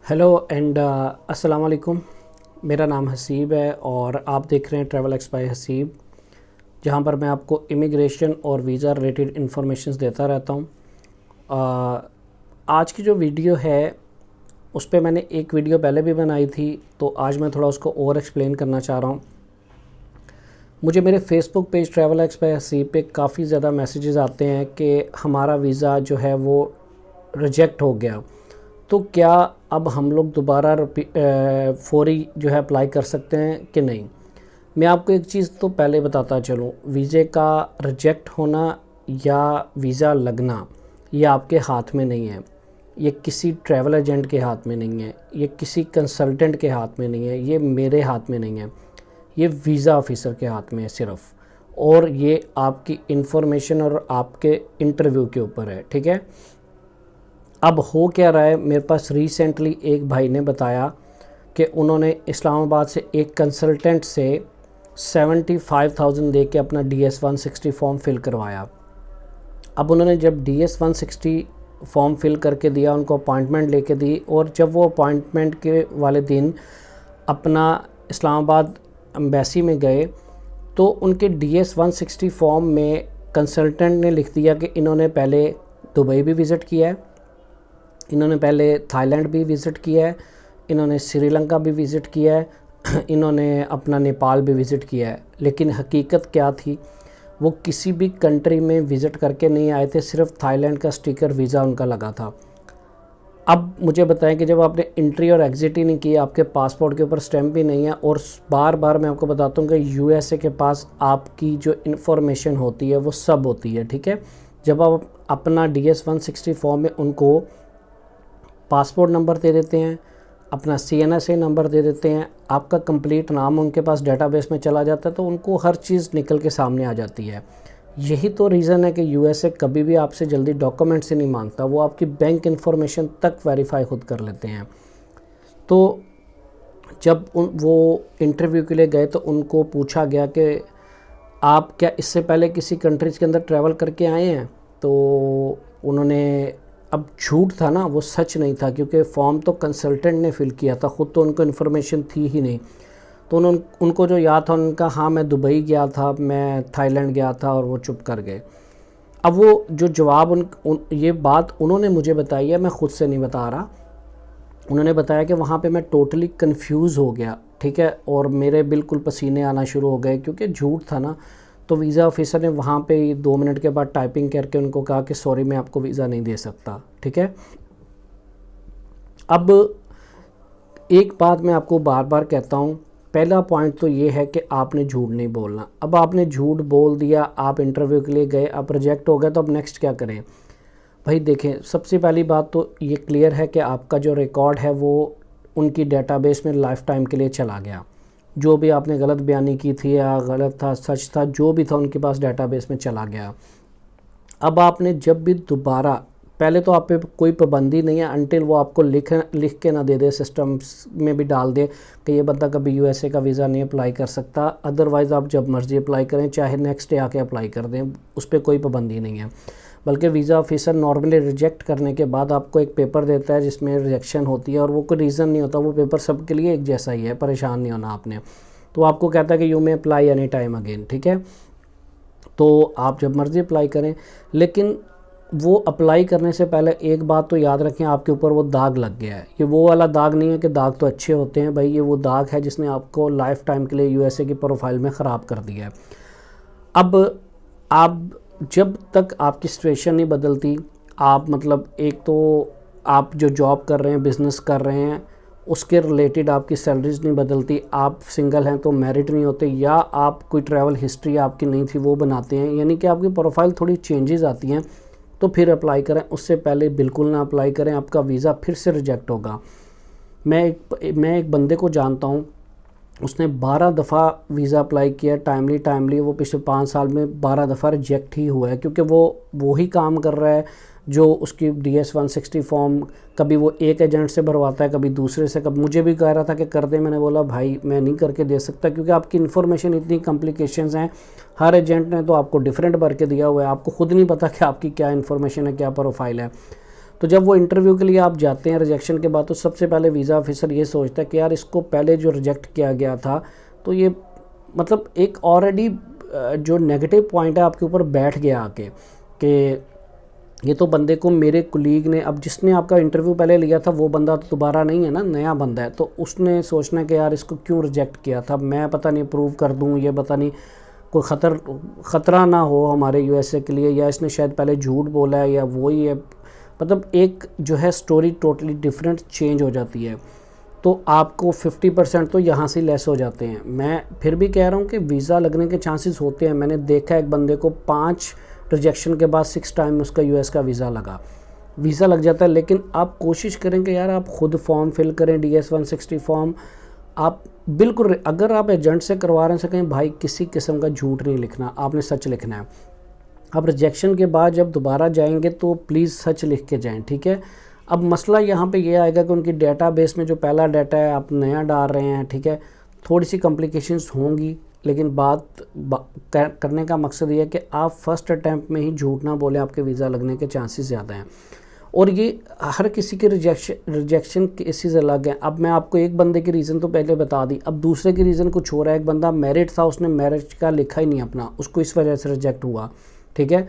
Hello and अस्सलाम वालेकुम। मेरा नाम हसीब है और आप देख रहे हैं ट्रैवल एक्स बाय हसीब, जहां पर मैं आपको इमिग्रेशन और वीज़ा रिलेटेड इन्फॉर्मेशंस देता रहता हूं। आज की जो वीडियो है उस पर मैंने एक वीडियो पहले भी बनाई थी, तो आज मैं थोड़ा उसको और एक्सप्लेन करना चाह रहा हूं। मुझे मेरे Facebook page travel x by Haseeb पे काफ़ी ज़्यादा मैसेजेस आते हैं कि हमारा वीज़ा जो है वो रिजेक्ट हो गया, तो क्या अब हम लोग दोबारा फौरी जो है अप्लाई कर सकते हैं कि नहीं। मैं आपको एक चीज़ तो पहले बताता चलूँ, वीज़े का रिजेक्ट होना या वीज़ा लगना ये आपके हाथ में नहीं है, ये किसी ट्रैवल एजेंट के हाथ में नहीं है, ये किसी कंसल्टेंट के हाथ में नहीं है, ये मेरे हाथ में नहीं है, ये वीज़ा ऑफिसर के हाथ में है सिर्फ। और ये आपकी इन्फॉर्मेशन और आपके इंटरव्यू के ऊपर है, ठीक है। अब हो क्या रहा है, मेरे पास रिसेंटली एक भाई ने बताया कि उन्होंने इस्लामाबाद से एक कंसल्टेंट से 75,000 दे के अपना DS-160 फॉर्म फिल करवाया। अब उन्होंने जब DS-160 फॉर्म फिल करके दिया, उनको अपॉइंटमेंट लेके दी, और जब वो अपॉइंटमेंट के वाले दिन अपना इस्लामाबाद एम्बेसी में गए तो उनके DS-160 फॉर्म में कंसल्टेंट ने लिख दिया कि इन्होंने पहले दुबई भी विज़िट किया है, इन्होंने पहले थाईलैंड भी विज़िट किया है, इन्होंने श्रीलंका भी विज़िट किया है, इन्होंने अपना नेपाल भी विज़िट किया है। लेकिन हकीकत क्या थी, वो किसी भी कंट्री में विज़िट करके नहीं आए थे, सिर्फ थाईलैंड का स्टिकर वीज़ा उनका लगा था। अब मुझे बताएं कि जब आपने एंट्री और एग्ज़िट ही नहीं किया, आपके पासपोर्ट के ऊपर स्टैम्प भी नहीं है, और बार बार मैं आपको बताता हूँ कि USA के पास आपकी जो इन्फॉर्मेशन होती है वो सब होती है, ठीक है। जब आप अपना DS-160 फॉर्म में उनको पासपोर्ट नंबर दे देते हैं, अपना CNSA नंबर दे देते हैं, आपका कंप्लीट नाम उनके पास डेटाबेस में चला जाता है, तो उनको हर चीज़ निकल के सामने आ जाती है। यही तो रीज़न है कि USA कभी भी आपसे जल्दी डॉक्यूमेंट से नहीं मांगता, वो आपकी बैंक इन्फॉर्मेशन तक वेरीफाई खुद कर लेते हैं। तो जब वो इंटरव्यू के लिए गए तो उनको पूछा गया कि आप क्या इससे पहले किसी कंट्रीज़ के अंदर ट्रैवल करके आए हैं, तो उन्होंने, अब झूठ था ना, वो सच नहीं था, क्योंकि फॉर्म तो कंसल्टेंट ने फिल किया था, ख़ुद तो उनको इन्फॉर्मेशन थी ही नहीं। तो उनको जो याद था, उनका हाँ मैं दुबई गया था, मैं थाईलैंड गया था, और वो चुप कर गए। अब वो जो जवाब ये बात उन्होंने मुझे बताई है, मैं ख़ुद से नहीं बता रहा। उन्होंने बताया कि वहाँ पे मैं टोटली कंफ्यूज हो गया, ठीक है, और मेरे बिल्कुल पसीने आना शुरू हो गए, क्योंकि झूठ था ना। तो वीज़ा ऑफिसर ने वहाँ पे 2 मिनट के बाद टाइपिंग करके उनको कहा कि सॉरी मैं आपको वीज़ा नहीं दे सकता, ठीक है। अब एक बात मैं आपको बार बार कहता हूँ, पहला पॉइंट तो ये है कि आपने झूठ नहीं बोलना। अब आपने झूठ बोल दिया, आप इंटरव्यू के लिए गए, आप रिजेक्ट हो गए, तो अब नेक्स्ट क्या करें भाई। देखें, सबसे पहली बात तो ये क्लियर है कि आपका जो रिकॉर्ड है वो उनकी डेटाबेस में लाइफ टाइम के लिए चला गया। जो भी आपने गलत बयानी की थी या गलत था, सच था, जो भी था उनके पास डेटाबेस में चला गया। अब आपने जब भी दोबारा, पहले तो आप पे कोई पाबंदी नहीं है अनटिल वो आपको लिख के ना दे दे, सिस्टम में भी डाल दे कि ये बंदा कभी USA का वीज़ा नहीं अप्लाई कर सकता। अदरवाइज़ आप जब मर्ज़ी अप्लाई करें, चाहे नेक्स्ट डे आके अप्लाई कर दें, उस पर कोई पाबंदी नहीं है। बल्कि वीज़ा ऑफिसर नॉर्मली रिजेक्ट करने के बाद आपको एक पेपर देता है जिसमें रिजेक्शन होती है, और वो कोई रीज़न नहीं होता, वो पेपर सबके लिए एक जैसा ही है, परेशान नहीं होना आपने। तो आपको कहता है कि you may apply any time again, ठीक है, तो आप जब मर्ज़ी अप्लाई करें। लेकिन वो अप्लाई करने से पहले एक बात तो याद रखें, आपके ऊपर वो दाग लग गया है। ये वो वाला दाग नहीं है कि दाग तो अच्छे होते हैं भाई, ये वो दाग है जिसने आपको लाइफ टाइम के लिए USA की प्रोफाइल में ख़राब कर दिया है। अब आप जब तक आपकी सिचुएशन नहीं बदलती, आप मतलब एक तो आप जो जॉब कर रहे हैं, बिज़नेस कर रहे हैं, उसके रिलेटेड आपकी सैलरीज नहीं बदलती, आप सिंगल हैं तो मैरिड नहीं होते, या आप कोई ट्रैवल हिस्ट्री आपकी नहीं थी वो बनाते हैं, यानी कि आपकी प्रोफाइल थोड़ी चेंजेस आती हैं, तो फिर अप्लाई करें। उससे पहले बिल्कुल ना अप्लाई करें, आपका वीज़ा फिर से रिजेक्ट होगा। मैं एक बंदे को जानता हूँ, उसने 12 दफ़ा वीज़ा अप्लाई किया टाइमली, वो पिछले 5 साल में 12 दफ़ा रिजेक्ट ही हुआ है, क्योंकि वो ही काम कर रहा है जो उसकी DS-160 फॉर्म कभी वो एक एजेंट से भरवाता है, कभी दूसरे से। कभी मुझे भी कह रहा था कि कर दे, मैंने बोला भाई मैं नहीं करके दे सकता, क्योंकि आपकी इन्फॉर्मेशन इतनी कॉम्प्लिकेशंस हैं, हर एजेंट ने तो आपको डिफरेंट भर के दिया हुआ है, आपको खुद नहीं पता कि आपकी क्या इन्फॉर्मेशन है, क्या प्रोफाइल है। तो जब वो इंटरव्यू के लिए आप जाते हैं रिजेक्शन के बाद, तो सबसे पहले वीज़ा ऑफिसर ये सोचता है कि यार इसको पहले जो रिजेक्ट किया गया था, तो ये मतलब एक ऑलरेडी जो नेगेटिव पॉइंट है आपके ऊपर बैठ गया आके कि ये तो बंदे को मेरे कुलीग ने, अब जिसने आपका इंटरव्यू पहले लिया था वो बंदा तो दोबारा नहीं है ना, नया बंदा है, तो उसने सोचना कि यार इसको क्यों रिजेक्ट किया था, मैं पता नहीं अप्रूव कर दूँ, ये पता नहीं कोई ख़तरा ना हो हमारे यूएसए के लिए, या इसने शायद पहले झूठ बोला है, या वो ही है। मतलब एक जो है स्टोरी टोटली डिफरेंट चेंज हो जाती है। तो आपको 50% तो यहाँ से लेस हो जाते हैं। मैं फिर भी कह रहा हूँ कि वीज़ा लगने के चांसेस होते हैं। मैंने देखा एक बंदे को 5 रिजेक्शन के बाद 6 टाइम उसका यूएस का वीज़ा लग जाता है। लेकिन आप कोशिश करें कि यार आप खुद फॉर्म फिल करें, DS-160 फॉर्म। आप बिल्कुल, अगर आप एजेंट से करवा रहे हैं कहें भाई किसी किस्म का झूठ नहीं लिखना, आपने सच लिखना है। आप रिजेक्शन के बाद जब दोबारा जाएंगे तो प्लीज़ सच लिख के जाएं, ठीक है। अब मसला यहाँ पे ये आएगा कि उनकी डेटाबेस में जो पहला डाटा है आप नया डाल रहे हैं, ठीक है, थोड़ी सी कॉम्प्लिकेशंस होंगी, लेकिन बात करने का मकसद ये है कि आप फर्स्ट अटैम्प्ट में ही झूठ ना बोलें, आपके वीज़ा लगने के चांसेस ज़्यादा हैं। और ये हर किसी के रिजेक्शन केसेस अलग हैं। अब मैं आपको एक बंदे की रीज़न तो पहले बता दी, अब दूसरे की रीज़न कुछ हो रहा है। एक बंदा मैरिड था, उसने मैरिज का लिखा ही नहीं अपना, उसको इस वजह से रिजेक्ट हुआ, ठीक है।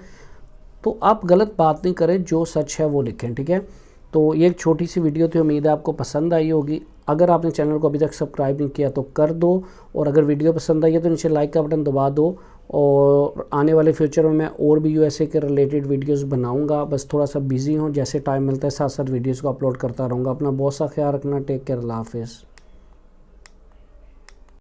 तो आप गलत बात नहीं करें, जो सच है वो लिखें, ठीक है। तो ये एक छोटी सी वीडियो थी, उम्मीद है आपको पसंद आई होगी। अगर आपने चैनल को अभी तक सब्सक्राइब नहीं किया तो कर दो, और अगर वीडियो पसंद आई है तो नीचे लाइक का बटन दबा दो। और आने वाले फ्यूचर में मैं और भी यूएसए के रिलेटेड वीडियोस बनाऊंगा, बस थोड़ा सा बिजी हूँ, जैसे टाइम मिलता है साथ साथ वीडियोस को अपलोड करता रहूँगा। अपना बहुत सा ख्याल रखना, टेक केयर, अल्लाह हाफिज़।